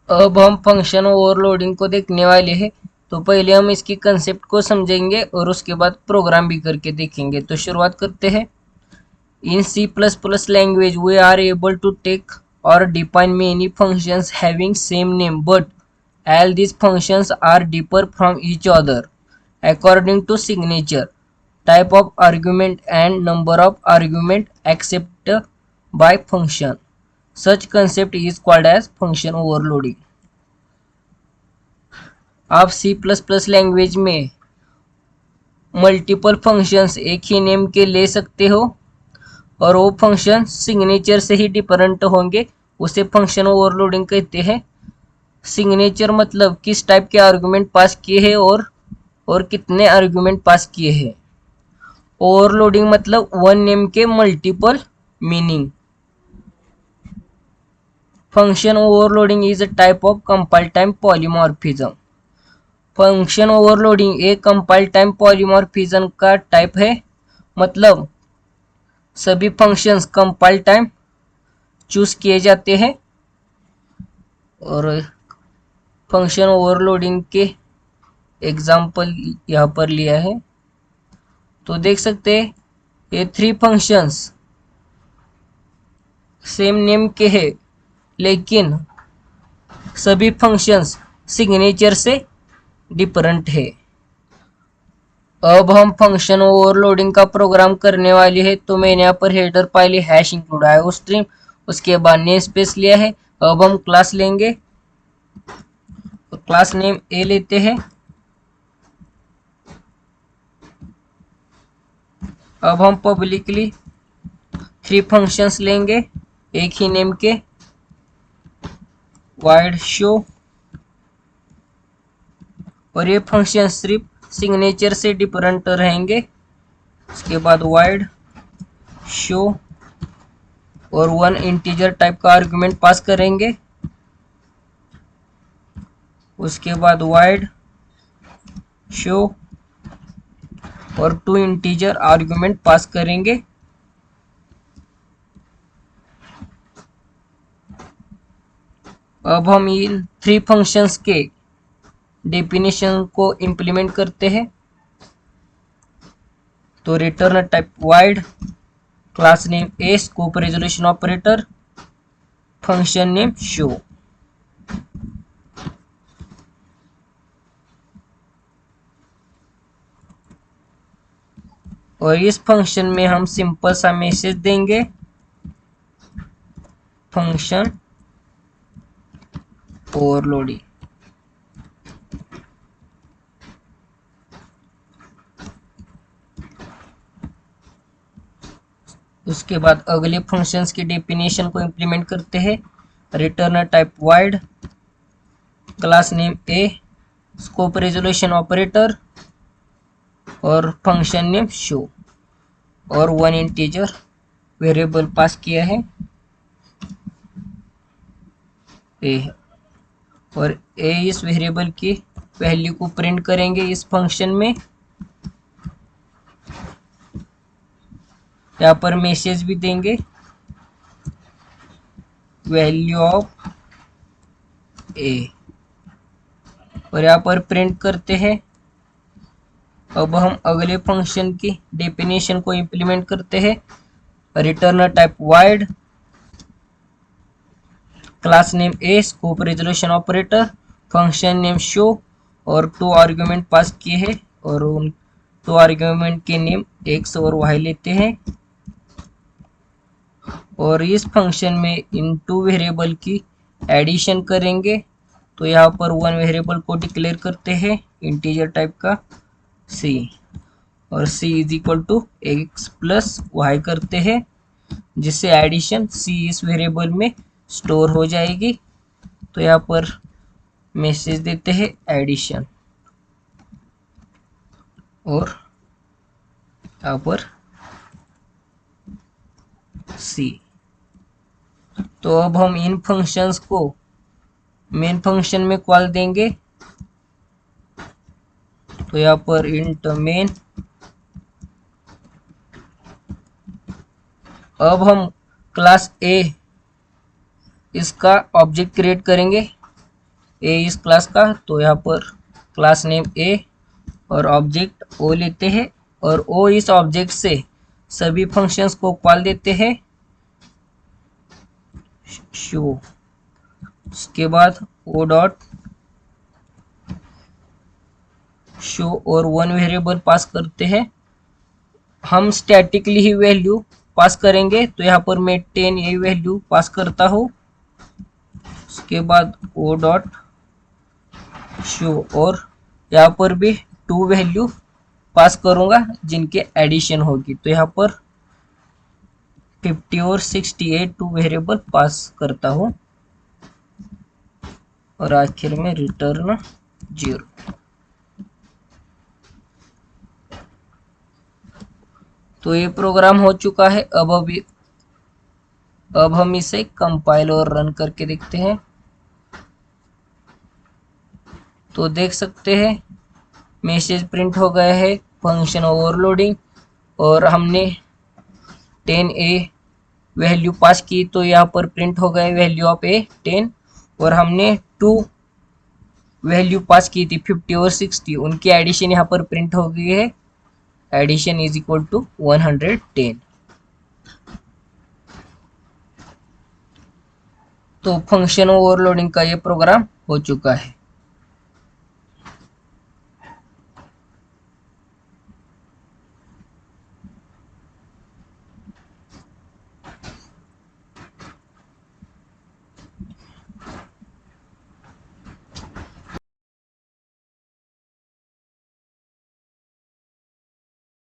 अब हम function overloading को देखने वाले हैं। तो पहले हम इसकी कंसेप्ट को समझेंगे और उसके बाद प्रोग्राम भी करके देखेंगे। तो शुरुआत करते हैं। इन C++ language we are able to take or define many functions having same name, but all these functions are differ from each other according to signature, type of argument and number of argument accepted by function. Such concept is called as function overloading. आप C++ language में multiple functions एक ही name के ले सकते हो और वो function signature से ही डिफरेंट होंगे, उसे फंक्शन ओवरलोडिंग कहते हैं। सिग्नेचर मतलब किस टाइप के आर्गुमेंट पास किए हैं और कितने आर्गुमेंट पास किए हैं। ओवरलोडिंग मतलब वन नेम के multiple meaning. Function overloading is a type of compile time polymorphism. Function overloading एक कंपाइल टाइम पॉलीमॉर्फिज्म का टाइप है। मतलब सभी फंक्शंस कंपाइल टाइम चूज किए जाते हैं और फंक्शन ओवरलोडिंग के एग्जाम्पल यहाँ पर लिया है। तो देख सकते हैं ये 3 फंक्शंस सेम नेम के हैं, लेकिन सभी फंक्शंस सिग्नेचर से डिफरेंट है। अब हम फंक्शन ओवरलोडिंग का प्रोग्राम करने वाले हैं। तो मैंने यहाँ पर हेडर फाइल हैश इंक्लूड आयो स्ट्रीम, उसके बाद नेम स्पेस लिया है। अब हम क्लास लेंगे तो क्लास नेम ए लेते हैं। अब हम पब्लिकली 3 फंक्शंस लेंगे एक ही नेम के, वाइड शो, और ये फंक्शन सिर्फ सिग्नेचर से डिफरेंट रहेंगे। उसके बाद वाइड शो और 1 इंटीजर टाइप का आर्गुमेंट पास करेंगे। उसके बाद वाइड शो और 2 इंटीजर आर्गुमेंट पास करेंगे। अब हम इन 3 फंक्शंस के डेफिनेशन को इंप्लीमेंट करते हैं। तो return type void, class name A, scope resolution operator, function name show. और इस फंक्शन में हम सिंपल सा मैसेज देंगे, फंक्शन ओवरलोडिंग। उसके बाद अगले फंक्शंस की डेफिनेशन को इंप्लीमेंट करते हैं। Return type void, class name A, scope resolution operator और फंक्शन नेम शो, और 1 इंटीजर वेरिएबल पास किया है ए, और ए इस वेरिएबल की वैल्यू को प्रिंट करेंगे इस फंक्शन में। यहाँ पर मैसेज भी देंगे, वैल्यू ऑफ ए, और यहाँ पर प्रिंट करते हैं। अब हम अगले फंक्शन की डेफिनेशन को इंप्लीमेंट करते हैं। Return type void, class name A, scope resolution operator, function name show, और 2 आर्गुमेंट पास किए हैं और उन 2 आर्गुमेंट के नेम एक्स और वाई लेते हैं। और इस फंक्शन में इन 2 वेरिएबल की एडिशन करेंगे। तो यहाँ पर 1 वेरिएबल को डिक्लेयर करते हैं इंटीजर टाइप का सी, और C is equal to x plus y करते हैं, जिससे एडिशन सी इस वेरिएबल में स्टोर हो जाएगी। तो यहाँ पर मैसेज देते हैं एडिशन, और यहाँ पर सी। तो अब हम इन फंक्शंस को मेन फंक्शन में कॉल देंगे। तो यहाँ पर इंट मेन। अब हम क्लास ए इसका ऑब्जेक्ट क्रिएट करेंगे ए इस क्लास का, तो यहाँ पर क्लास नेम ए और ऑब्जेक्ट ओ लेते हैं और ओ इस ऑब्जेक्ट से सभी फंक्शंस को कॉल देते हैं शो। उसके बाद ओ डॉट शो और वन वेरिएबल पास करते हैं। हम स्टैटिकली ही वैल्यू पास करेंगे, तो यहाँ पर मैं 10 ये वैल्यू पास करता हूँ। उसके बाद ओ डॉट शो और यहाँ पर भी 2 वैल्यू पास करूंगा जिनके एडिशन होगी, तो यहाँ पर 50 और 68 2 वेरिएबल पास करता हूँ और आखिर में रिटर्न 0। तो ये प्रोग्राम हो चुका है। अब हम इसे कंपाइल और रन करके देखते हैं। तो देख सकते हैं मैसेज प्रिंट हो गया है फंक्शन ओवरलोडिंग, और हमने 10a वैल्यू पास की तो यहाँ पर प्रिंट हो गया वैल्यू ऑफ ए 10, और हमने 2 वैल्यू पास की थी 50 और 60, उनकी एडिशन यहाँ पर प्रिंट हो गई है। Addition is equal to 110। तो फंक्शन ओवरलोडिंग का ये प्रोग्राम हो चुका है।